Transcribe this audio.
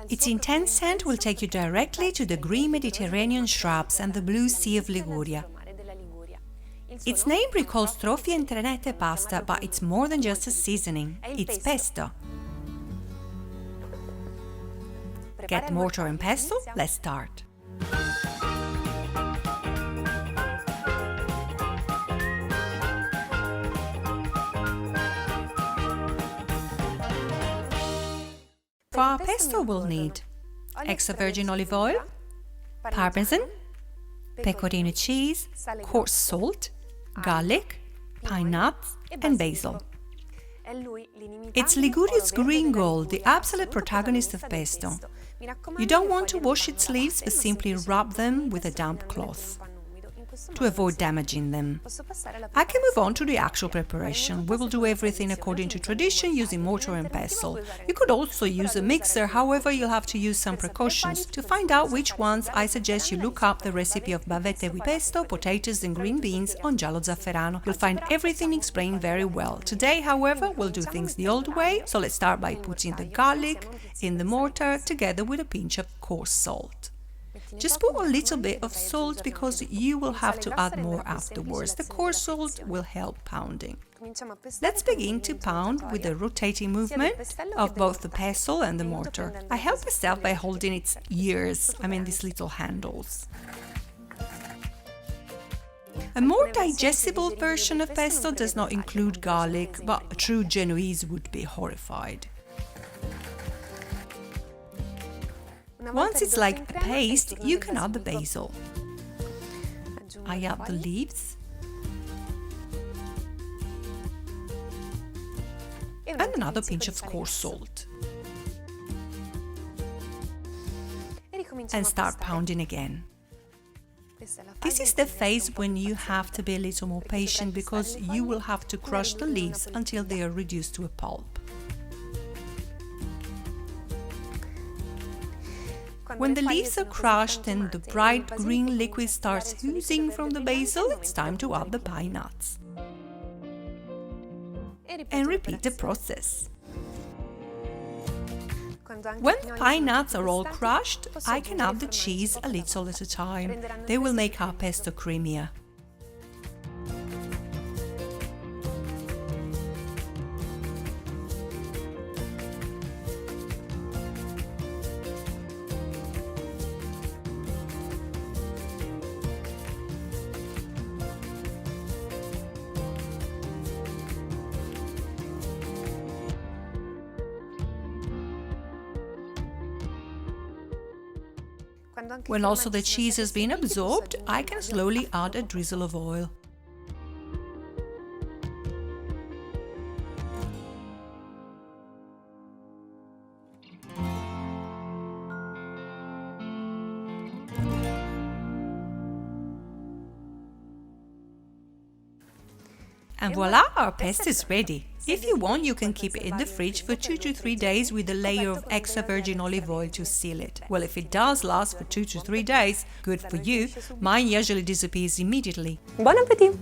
Its intense scent will take you directly to the green Mediterranean shrubs and the blue sea of Liguria. Its name recalls trofi and trenette pasta, but it's more than just a seasoning. It's pesto. Get mortar and pestle? Let's start. For our pesto we'll need extra virgin olive oil, parmesan, pecorino cheese, coarse salt, garlic, pine nuts and basil. It's Liguria's green gold, the absolute protagonist of pesto. You don't want to wash its leaves, but simply rub them with a damp cloth to avoid damaging them. I can move on to the actual preparation. We will do everything according to tradition using mortar and pestle. You could also use a mixer, however you'll have to use some precautions. To find out which ones, I suggest you look up the recipe of bavette with pesto, potatoes and green beans on GialloZafferano. You'll find everything explained very well. Today, however, we'll do things the old way, so let's start by putting the garlic in the mortar together with a pinch of coarse salt. Just put a little bit of salt because you will have to add more afterwards. The coarse salt will help pounding. Let's begin to pound with the rotating movement of both the pestle and the mortar. I help myself by holding its ears, these little handles. A more digestible version of pesto does not include garlic, but a true Genoese would be horrified. Once it's like a paste, you can add the basil. I add the leaves and another pinch of coarse salt. And start pounding again. This is the phase when you have to be a little more patient because you will have to crush the leaves until they are reduced to a pulp. When the leaves are crushed and the bright green liquid starts oozing from the basil, it's time to add the pine nuts. And repeat the process. When the pine nuts are all crushed, I can add the cheese a little at a time. They will make our pesto creamier. When also the cheese has been absorbed, I can slowly add a drizzle of oil. And voila, our pesto is ready. If you want, you can keep it in the fridge for 2 to 3 days with a layer of extra virgin olive oil to seal it. Well, if it does last for 2 to 3 days, good for you. Mine usually disappears immediately. Buon appetito!